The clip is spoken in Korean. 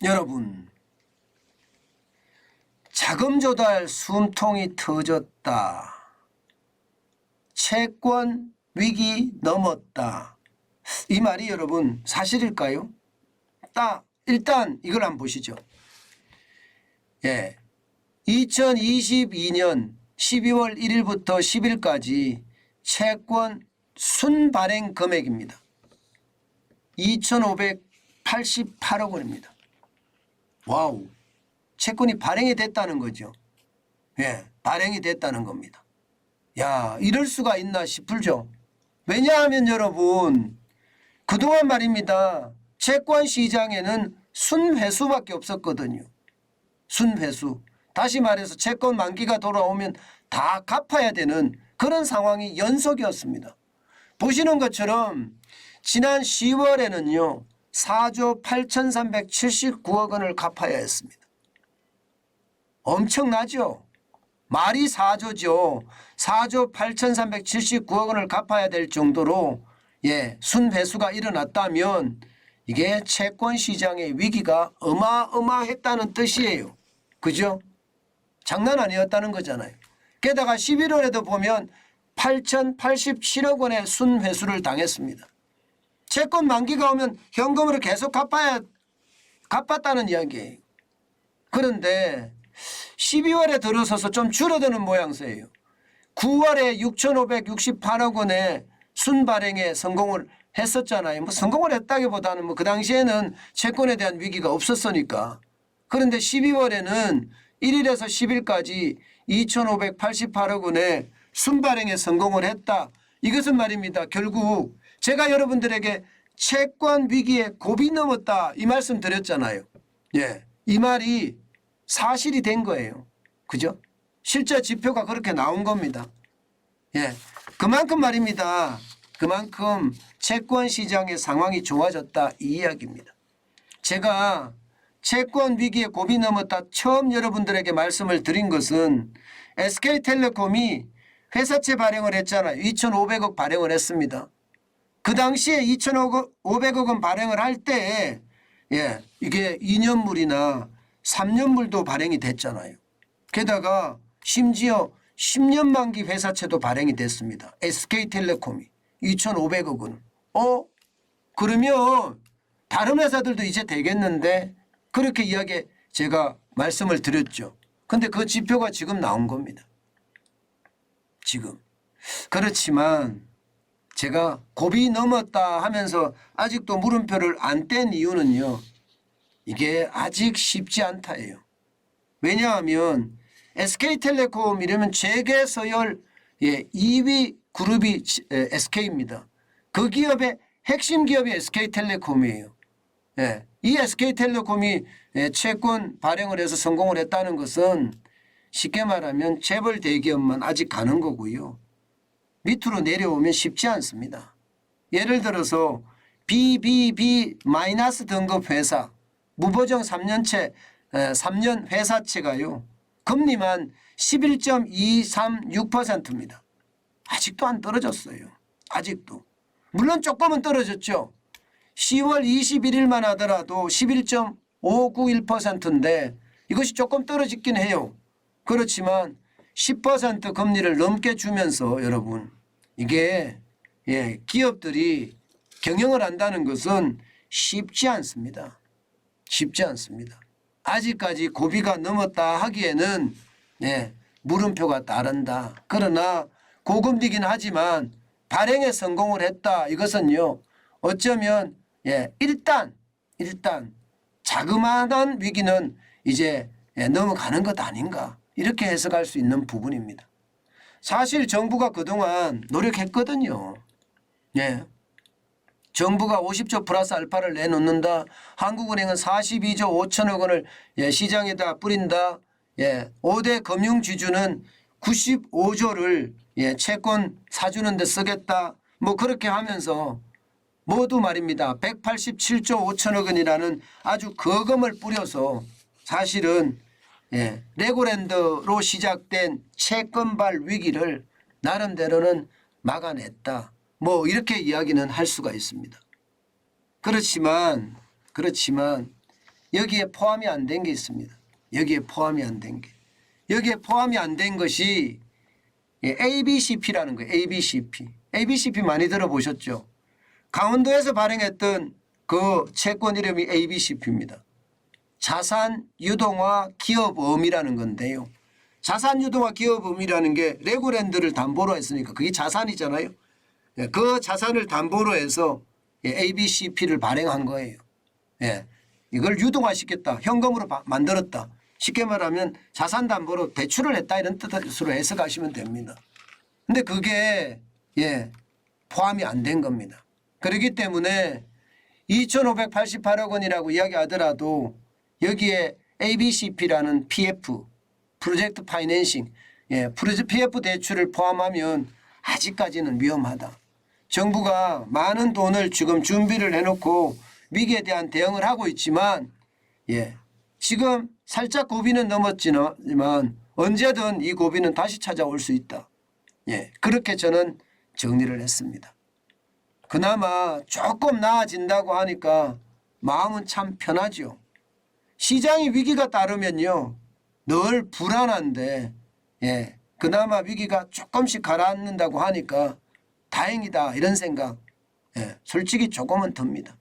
여러분, 자금 조달 숨통이 터졌다. 채권 위기 넘었다. 이 말이 여러분 사실일까요? 일단 이걸 한번 보시죠. 2022년 12월 1일부터 10일까지 채권 순발행 금액입니다. 2,588억 원입니다. 와우. 채권이 발행이 됐다는 거죠. 발행이 됐다는 겁니다. 야, 이럴 수가 있나 싶을죠. 왜냐하면 여러분, 그동안 말입니다. 채권 시장에는 순회수밖에 없었거든요. 순회수. 다시 말해서 채권 만기가 돌아오면 다 갚아야 되는 그런 상황이 연속이었습니다. 보시는 것처럼 지난 10월에는요. 4조 8,379억 원을 갚아야 했습니다. 엄청나죠? 말이 4조죠. 4조 8,379억 원을 갚아야 될 정도로 순회수가 일어났다면 이게 채권 시장의 위기가 어마어마했다는 뜻이에요. 그죠? 장난 아니었다는 거잖아요. 게다가 11월에도 보면 8,087억 원의 순회수를 당했습니다. 채권 만기가 오면 현금으로 계속 갚았다는 이야기예요. 그런데 12월에 들어서서 좀 줄어드는 모양새예요. 9월에 6,568억 원의 순발행에 성공을 했었잖아요. 성공을 했다기보다는 그 당시에는 채권에 대한 위기가 없었으니까. 그런데 12월에는 1일에서 10일까지 2,588억 원의 순발행에 성공을 했다. 이것은 말입니다. 결국 제가 여러분들에게 채권 위기에 고비 넘었다 이 말씀 드렸잖아요. 이 말이 사실이 된 거예요. 그죠? 실제 지표가 그렇게 나온 겁니다. 그만큼 말입니다. 그만큼 채권 시장의 상황이 좋아졌다 이 이야기입니다. 제가 채권 위기에 고비 넘었다 처음 여러분들에게 말씀을 드린 것은 SK텔레콤이 회사채 발행을 했잖아요. 2,500억 발행을 했습니다. 그 당시에 2,500억 원 발행을 할 때 이게 2년물이나 3년물도 발행이 됐잖아요. 게다가 심지어 10년 만기 회사채도 발행이 됐습니다. SK텔레콤이 2,500억 원. 그러면 다른 회사들도 이제 되겠는데 그렇게 제가 말씀을 드렸죠. 근데 그 지표가 지금 나온 겁니다. 지금. 그렇지만 제가 고비 넘었다 하면서 아직도 물음표를 안 뗀 이유는요. 이게 아직 쉽지 않다예요. 왜냐하면 SK텔레콤 이러면 재계 서열 2위 그룹이 SK입니다. 그 기업의 핵심 기업이 SK텔레콤이에요. 이 SK텔레콤이 채권 발행을 해서 성공을 했다는 것은 쉽게 말하면 재벌 대기업만 아직 가는 거고요. 밑으로 내려오면 쉽지 않습니다. 예를 들어서 BBB 마이너스 등급 회사 무보정 3년 회사채가요. 금리만 11.236%입니다. 아직도 안 떨어졌어요. 아직도. 물론 조금은 떨어졌죠. 10월 21일만 하더라도 11.591%인데 이것이 조금 떨어지긴 해요. 그렇지만 10% 금리를 넘게 주면서 여러분 이게 기업들이 경영을 한다는 것은 쉽지 않습니다. 쉽지 않습니다. 아직까지 고비가 넘었다 하기에는 물음표가 따른다. 그러나 고금리긴 하지만 발행에 성공을 했다. 이것은요. 어쩌면 일단 자그마한 위기는 이제 넘어가는 것 아닌가. 이렇게 해석할 수 있는 부분입니다. 사실 정부가 그동안 노력했거든요. 정부가 50조 플러스 알파를 내놓는다. 한국은행은 42조 5천억 원을 시장에다 뿌린다. 5대 금융지주는 95조를 채권 사주는 데 쓰겠다. 그렇게 하면서 모두 말입니다. 187조 5천억 원이라는 아주 거금을 뿌려서 사실은 레고랜드로 시작된 채권발 위기를 나름대로는 막아냈다. 이렇게 이야기는 할 수가 있습니다. 그렇지만 여기에 포함이 안 된 게 있습니다. 여기에 포함이 안 된 게. 여기에 포함이 안 된 것이 ABCP라는 거예요. ABCP. ABCP 많이 들어보셨죠? 강원도에서 발행했던 그 채권 이름이 ABCP입니다. 자산 유동화 기업음이라는 건데요. 자산 유동화 기업음이라는 게 레고랜드를 담보로 했으니까 그게 자산이잖아요. 그 자산을 담보로 해서 ABCP를 발행한 거예요. 이걸 유동화시켰다. 현금으로 만들었다. 쉽게 말하면 자산 담보로 대출을 했다 이런 뜻으로 해석하시면 됩니다. 근데 그게 포함이 안 된 겁니다. 그렇기 때문에 2,588억 원이라고 이야기하더라도 여기에 ABCP라는 PF 프로젝트 파이낸싱 PF 대출을 포함하면 아직까지는 위험하다. 정부가 많은 돈을 지금 준비를 해놓고 위기에 대한 대응을 하고 있지만 지금 살짝 고비는 넘었지만 언제든 이 고비는 다시 찾아올 수 있다. 그렇게 저는 정리를 했습니다. 그나마 조금 나아진다고 하니까 마음은 참 편하죠. 시장이 위기가 따르면요 늘 불안한데 그나마 위기가 조금씩 가라앉는다고 하니까 다행이다 이런 생각 솔직히 조금은 듭니다.